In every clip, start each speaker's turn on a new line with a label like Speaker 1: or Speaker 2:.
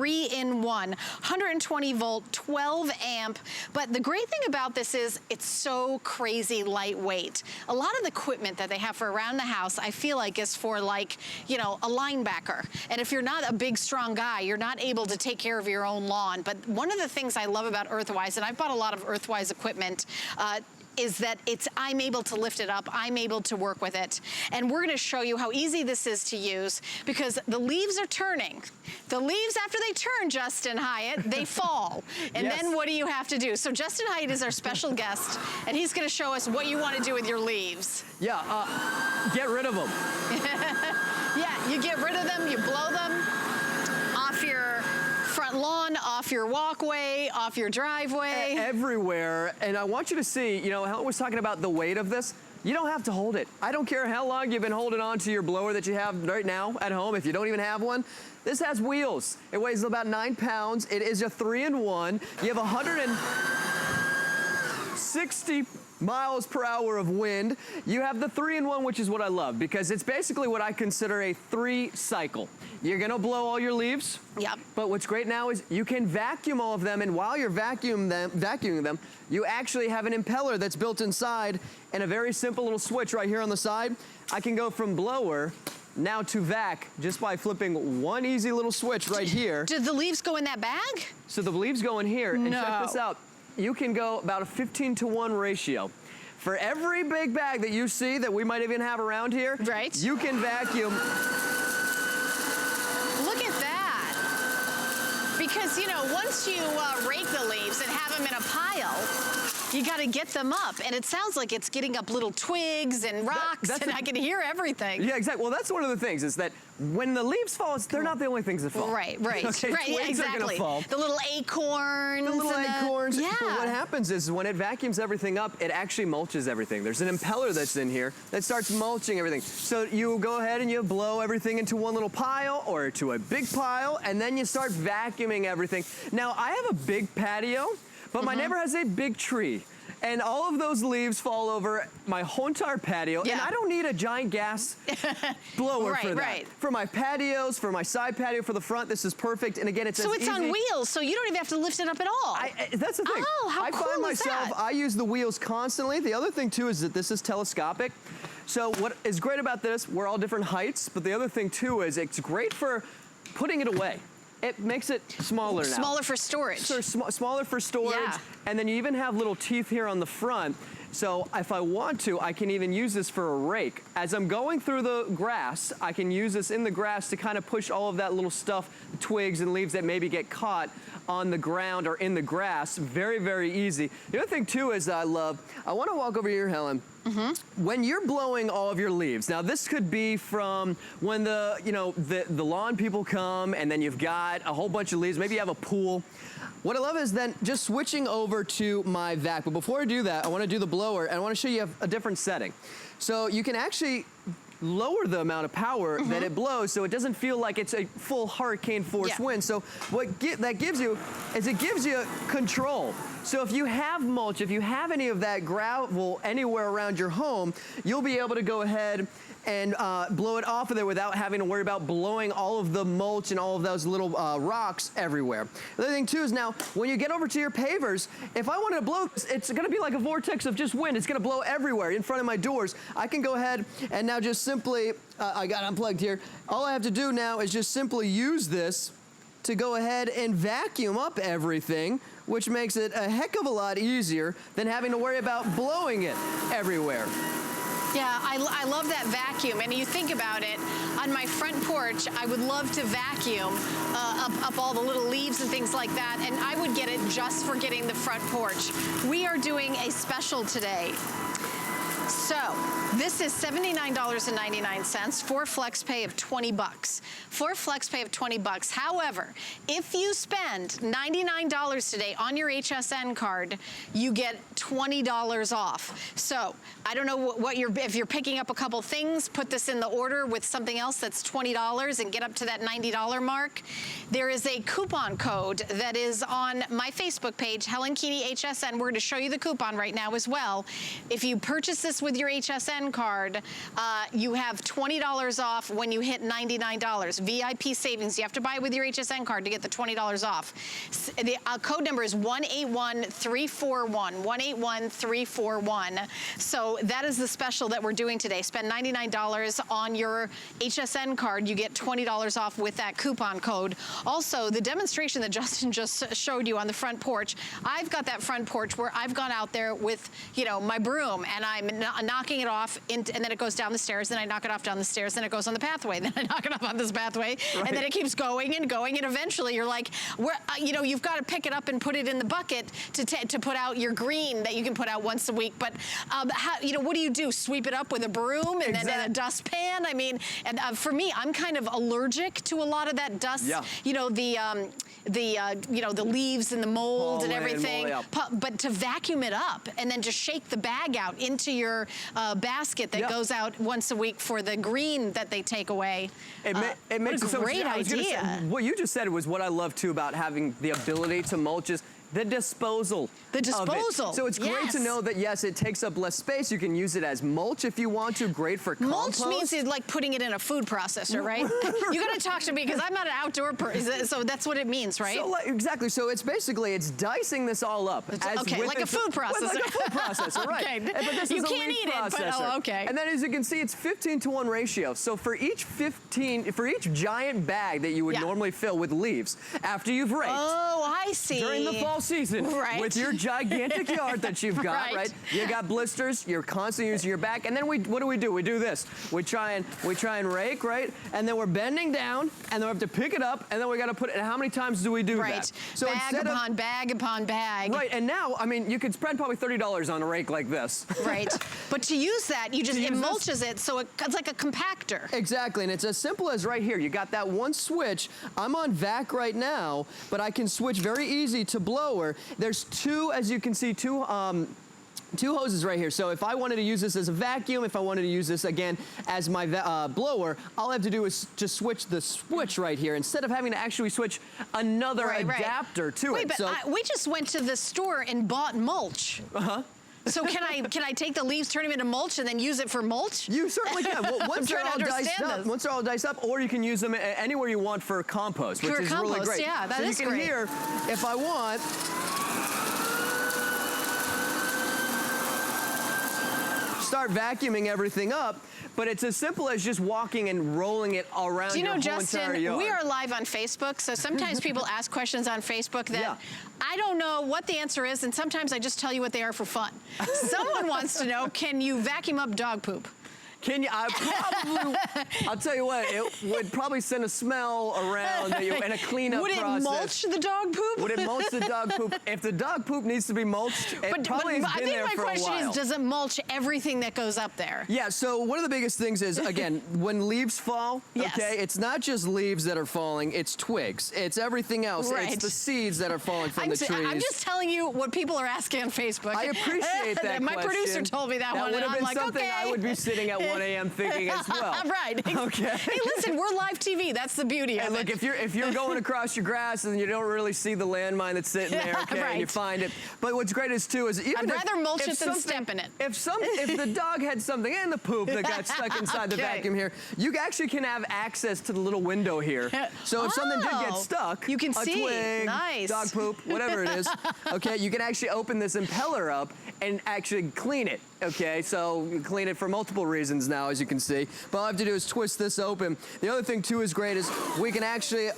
Speaker 1: 3-in-1, 120 volt, 12 amp. But the great thing about this is it's so crazy lightweight. A lot of the equipment that they have for around the house, I feel like is for, like, you know, a linebacker. And if you're not a big, strong guy, you're not able to take care of your own lawn. But one of the things I love about EARTHWISE, and I've bought a lot of EARTHWISE equipment, is that I'm able to lift it up, I'm able to work with it. And we're gonna show you how easy this is to use because the leaves are turning. The leaves, after they turn, Justin Hyatt, they fall. And
Speaker 2: yes.
Speaker 1: Then what do you have to do? So Justin Hyatt is our special guest, and he's gonna show us what you wanna do with your leaves.
Speaker 2: Yeah, get rid of them.
Speaker 1: Yeah, you get rid of them, you blow them off your front lawn, off your walkway, off your driveway.
Speaker 2: Everywhere. And I want you to see, you know, Helen was talking about the weight of this. You don't have to hold it. I don't care how long you've been holding on to your blower that you have right now at home, if you don't even have one. This has wheels. It weighs about 9 pounds. It is a 3-in-1. You have 160 miles per hour of wind. You have the 3-in-1, which is what I love because it's basically what I consider a 3-cycle. You're gonna blow all your leaves.
Speaker 1: Yep.
Speaker 2: But what's great now is you can vacuum all of them, and while you're vacuuming them, you actually have an impeller that's built inside and a very simple little switch right here on the side. I can go from blower now to vac just by flipping one easy little switch right here.
Speaker 1: Did the leaves go in that bag?
Speaker 2: So the leaves go in here, and check this out. You can go about a 15-to-1 ratio. For every big bag that you see that we might even have around here,
Speaker 1: right,
Speaker 2: you can vacuum.
Speaker 1: Look at that. Because, you know, once you rake the leaves and have them in a pile, you got to get them up. And it sounds like it's getting up little twigs and rocks, and I can hear everything.
Speaker 2: Yeah, exactly. Well, that's one of the things is that when the leaves fall, they're not the only things that fall.
Speaker 1: Right, right,
Speaker 2: okay,
Speaker 1: right,
Speaker 2: twigs
Speaker 1: exactly.
Speaker 2: are gonna fall.
Speaker 1: The little acorns.
Speaker 2: The little acorns.
Speaker 1: Yeah.
Speaker 2: But what happens is when it vacuums everything up, it actually mulches everything. There's an impeller that's in here that starts mulching everything. So you go ahead and you blow everything into one little pile or to a big pile, and then you start vacuuming everything. Now, I have a big patio, but my neighbor has a big tree. And all of those leaves fall over my whole entire patio, and I don't need a giant gas blower for that.
Speaker 1: Right.
Speaker 2: For my patios, for my side patio, for the front, this is perfect. And again, it's
Speaker 1: so it's on wheels, so you don't even have to lift it up at all.
Speaker 2: That's the thing.
Speaker 1: Oh, how cool
Speaker 2: I find
Speaker 1: is
Speaker 2: myself,
Speaker 1: that?
Speaker 2: I use the wheels constantly. The other thing too is that this is telescopic. So what is great about this, we're all different heights, but the other thing too is it's great for putting it away. It makes it smaller now.
Speaker 1: Smaller for storage.
Speaker 2: So smaller for storage.
Speaker 1: Yeah.
Speaker 2: And then you even have little teeth here on the front. So if I want to, I can even use this for a rake. As I'm going through the grass, I can use this in the grass to kind of push all of that little stuff, twigs and leaves that maybe get caught on the ground or in the grass. Very, very easy. The other thing too is I want to walk over here, Helen. When you're blowing all of your leaves, now this could be from when the lawn people come and then you've got a whole bunch of leaves, maybe you have a pool. What I love is then just switching over to my vac. But before I do that, I want to do the blower and I want to show you a different setting. So you can actually lower the amount of power that it blows so it doesn't feel like it's a full hurricane force wind. So what that gives you is it gives you control. So if you have mulch, if you have any of that gravel anywhere around your home, you'll be able to go ahead and blow it off of there without having to worry about blowing all of the mulch and all of those little rocks everywhere. The other thing too is now, when you get over to your pavers, if I wanted to blow, it's gonna be like a vortex of just wind. It's gonna blow everywhere in front of my doors. I can go ahead and now just simply, I got unplugged here. All I have to do now is just simply use this to go ahead and vacuum up everything, which makes it a heck of a lot easier than having to worry about blowing it everywhere.
Speaker 1: Yeah, I love that vacuum. And you think about it, on my front porch, I would love to vacuum up all the little leaves and things like that, and I would get it just for getting the front porch. We are doing a special today. So this is $79.99 for flex pay of 20 bucks. For flex pay of 20 bucks. However, if you spend $99 today on your HSN card, you get $20 off. So I don't know what if you're picking up a couple things, put this in the order with something else that's $20 and get up to that $90 mark. There is a coupon code that is on my Facebook page, Helen Keeney HSN. We're going to show you the coupon right now as well. If you purchase this with your HSN HSN card, you have $20 off when you hit $99. VIP savings. You have to buy it with your HSN card to get the $20 off. The code number is 181341. 181341. So that is the special that we're doing today. Spend $99 on your HSN card. You get $20 off with that coupon code. Also, the demonstration that Justin just showed you on the front porch, I've got that front porch where I've gone out there with, you know, my broom, and I'm knocking it off, and then it goes down the stairs, then I knock it off down the stairs, then it goes on the pathway, then I knock it off on this pathway, right. And then it keeps going and going, and eventually you're like, you know, you've got to pick it up and put it in the bucket to put out your green that you can put out once a week. But how, you know, what do? Sweep it up with a broom and then in a dustpan? I mean, and for me, I'm kind of allergic to a lot of that dust. Yeah. You know, you know, the leaves and the mold and everything. But to vacuum it up and then just shake the bag out into your basket that goes out once a week for the green that they take away.
Speaker 2: It makes
Speaker 1: a great idea.
Speaker 2: What you just said was what I love too about having the ability to mulch is the disposal.
Speaker 1: The disposal.
Speaker 2: So it's great to know that, yes, it takes up less space. You can use it as mulch if you want to. Great for compost.
Speaker 1: Mulch means it's like putting it in a food processor, right? You got to talk to me because I'm not an outdoor person. So that's what it means, right?
Speaker 2: So, exactly. So it's basically, it's dicing this all up.
Speaker 1: Okay, like a food processor.
Speaker 2: Like a food processor, right.
Speaker 1: Okay.
Speaker 2: But this
Speaker 1: you
Speaker 2: is
Speaker 1: can't eat it, but okay.
Speaker 2: And then as you can see, it's 15-to-1 ratio. So for each giant bag that you would normally fill with leaves, after you've raked.
Speaker 1: Oh, I see.
Speaker 2: During the fall season.
Speaker 1: Right.
Speaker 2: With your gigantic yard that you've got, right? You got blisters, you're constantly using your back, and then what do? We do this. We try and rake, right? And then we're bending down, and then we have to pick it up, and then we got to put it, and how many times do we do that?
Speaker 1: So bag upon bag upon bag.
Speaker 2: Right, and now, I mean, you could spend probably $30 on a rake like this.
Speaker 1: Right, but to use that, it mulches it, so it's like a compactor.
Speaker 2: Exactly, and it's as simple as right here. You got that one switch. I'm on vac right now, but I can switch very easy to blower. There's two, as you can see, two hoses right here. So if I wanted to use this as a vacuum, if I wanted to use this again as my blower, all I have to do is just switch the switch right here instead of having to actually switch another adapter to it.
Speaker 1: But we just went to the store and bought mulch. So can I take the leaves, turn them into mulch, and then use it for mulch?
Speaker 2: You certainly can. Well, once they're all diced up, or you can use them anywhere you want for compost, which is really great.
Speaker 1: Yeah, that is great.
Speaker 2: So you can hear, if I want, start vacuuming everything up, but it's as simple as just walking and rolling it around your whole entire yard.
Speaker 1: Do you know, Justin, we are live on Facebook, so sometimes people ask questions on Facebook that I don't know what the answer is, and sometimes I just tell you what they are for fun. Someone wants to know, can you vacuum up dog poop?
Speaker 2: Can you? I'll tell you what, it would probably send a smell around and a cleanup process.
Speaker 1: Would it mulch the dog poop?
Speaker 2: Would it mulch the dog poop? If the dog poop needs to be mulched, it probably has been there for a while. I think my question is, does
Speaker 1: it mulch everything that goes up there?
Speaker 2: Yeah, so one of the biggest things is, again, when leaves fall, okay, it's not just leaves that are falling, it's twigs. It's everything else.
Speaker 1: Right.
Speaker 2: It's the seeds that are falling from the trees.
Speaker 1: I'm just telling you what people are asking on Facebook.
Speaker 2: I appreciate that
Speaker 1: My producer told me that one,
Speaker 2: would
Speaker 1: and
Speaker 2: have been
Speaker 1: I'm like,
Speaker 2: something I would be sitting at 1 a.m. thinking as well.
Speaker 1: Right.
Speaker 2: Okay.
Speaker 1: Hey, listen, we're live TV. That's the beauty of it.
Speaker 2: Look, if you're going across your grass and you don't really see the landmine that's sitting there, okay, and you find it. But what's great is too is even
Speaker 1: I'd rather mulch it than step in it.
Speaker 2: If the dog had something in the poop that got stuck inside the vacuum here, you actually can have access to the little window here. So if something did get stuck,
Speaker 1: you can see.
Speaker 2: Twig, dog poop, whatever it is, okay, you can actually open this impeller up and actually clean it. Okay, so you clean it for multiple reasons now, as you can see. But all I have to do is twist this open. The other thing, too, is great is we can actually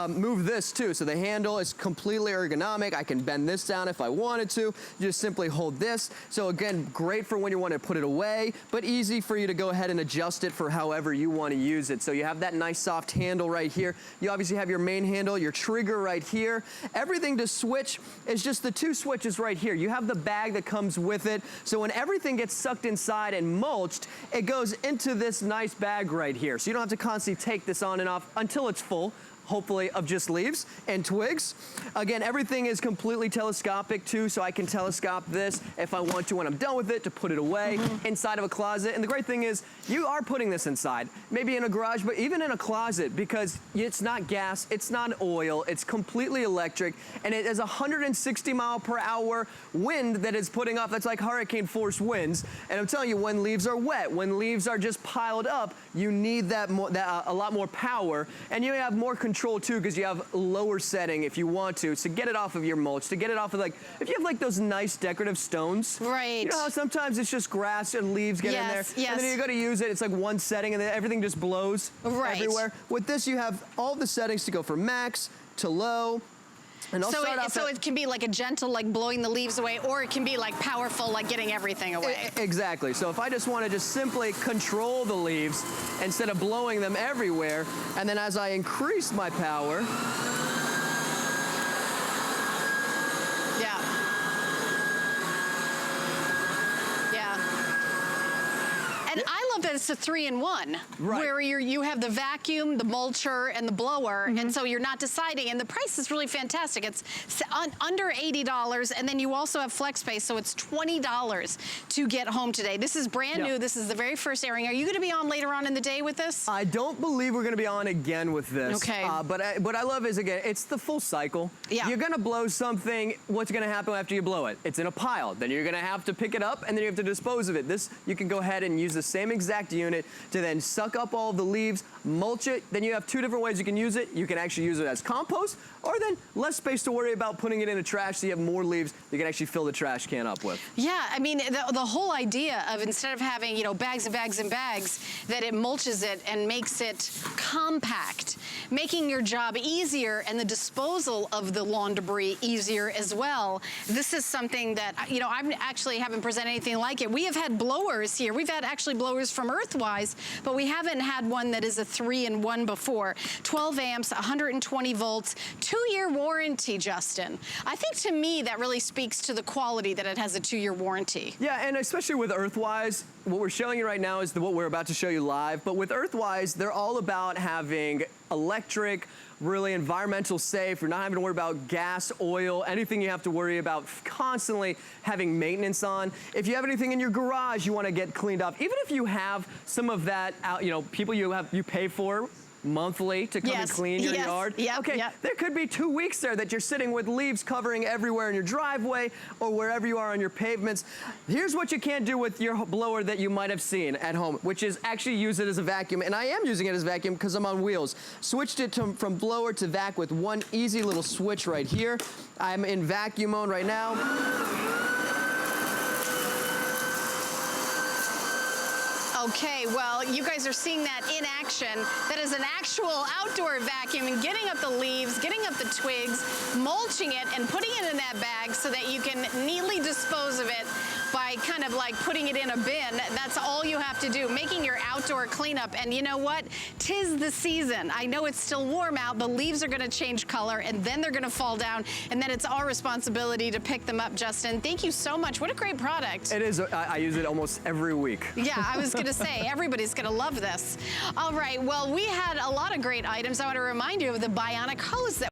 Speaker 2: move this, too. So the handle is completely ergonomic. I can bend this down if I wanted to. You just simply hold this. So, again, great for when you want to put it away, but easy for you to go ahead and adjust it for however you want to use it. So you have that nice soft handle right here. You obviously have your main handle, your trigger right here. Everything to switch is just the two switches right here. You have the bag that comes with it. So when everything gets sucked inside and mulched, it goes into this nice bag right here. So you don't have to constantly take this on and off until it's full. hopefully, of just leaves and twigs. Again, everything is completely telescopic too, so I can telescope this if I want to when I'm done with it, to put it away inside of a closet. And the great thing is, you are putting this inside, maybe in a garage, but even in a closet, because it's not gas, it's not oil, it's completely electric, and it is 160 mile per hour wind that is putting off. That's like hurricane force winds. And I'm telling you, when leaves are wet, when leaves are just piled up, you need that a lot more power, and you have more control too, because you have lower setting if you want to get it off of your mulch, to get it off of, like, if you have like those nice decorative stones.
Speaker 1: Right.
Speaker 2: You know how sometimes it's just grass and leaves get in there, and then you go to use it, it's like one setting, and then everything just blows everywhere. With this, you have all the settings to go from max to low. And
Speaker 1: so it can be like a gentle, like blowing the leaves away, or it can be like powerful, like getting everything away.
Speaker 2: Exactly. So if I just want to just simply control the leaves instead of blowing them everywhere, and then as I increase my power,
Speaker 1: and I love that it's a 3-in-1, where you have the vacuum, the mulcher, and the blower, and so you're not deciding. And the price is really fantastic. It's under $80, and then you also have flex space, so it's $20 to get home today. This is brand new. This is the very first airing. Are you going to be on later on in the day with this?
Speaker 2: I don't believe we're going to be on again with this.
Speaker 1: Okay.
Speaker 2: But what I love is, again, it's the full cycle.
Speaker 1: Yeah.
Speaker 2: You're going to blow something. What's going to happen after you blow it? It's in a pile. Then you're going to have to pick it up, and then you have to dispose of it. This, you can go ahead and use the same exact unit to then suck up all the leaves, mulch it. Then you have two different ways you can use it. You can actually use it as compost, or then less space to worry about putting it in a trash, so you have more leaves you can actually fill the trash can up with.
Speaker 1: Yeah, I mean, the whole idea of, instead of having, you know, bags and bags and bags, that it mulches it and makes it compact, making your job easier and the disposal of the lawn debris easier as well. This is something that, you know, I actually haven't presented anything like it. We have had blowers here. We've had actually blowers from EARTHWISE, but we haven't had one that is a 3-in-1 before. 12 amps, 120 volts, 2-year warranty, Justin. I think, to me, that really speaks to the quality that it has a 2-year warranty.
Speaker 2: Yeah, and especially with EARTHWISE, what we're showing you right now is what we're about to show you live, but with EARTHWISE, they're all about having electric, really environmental safe. You're not having to worry about gas, oil, anything you have to worry about constantly having maintenance on. If you have anything in your garage you want to get cleaned up, even if you have some of that out, you know, people you pay for monthly to come and clean your yard. There could be 2 weeks there that you're sitting with leaves covering everywhere in your driveway or wherever you are on your pavements. Here's what you can't do with your blower that you might have seen at home, which is actually use it as a vacuum. And I am using it as a vacuum because I'm on wheels. Switched it from blower to vac with one easy little switch right here. I'm in vacuum mode right now.
Speaker 1: Okay, well, you guys are seeing that in action. That is an actual outdoor vacuum, and getting up the leaves, getting up the twigs, mulching it, and putting it in that bag so that you can neatly dispose of it by kind of like putting it in a bin. That's all you have to do, making your outdoor cleanup. And you know what? 'Tis the season. I know it's still warm out. The leaves are going to change color, and then they're going to fall down, and then it's our responsibility to pick them up, Justin. Thank you so much. What a great product.
Speaker 2: It is. I use it almost every week.
Speaker 1: Yeah, I was going to say, everybody's going to love this. All right, well, we had a lot of great items. I want to remind you of the bionic hose that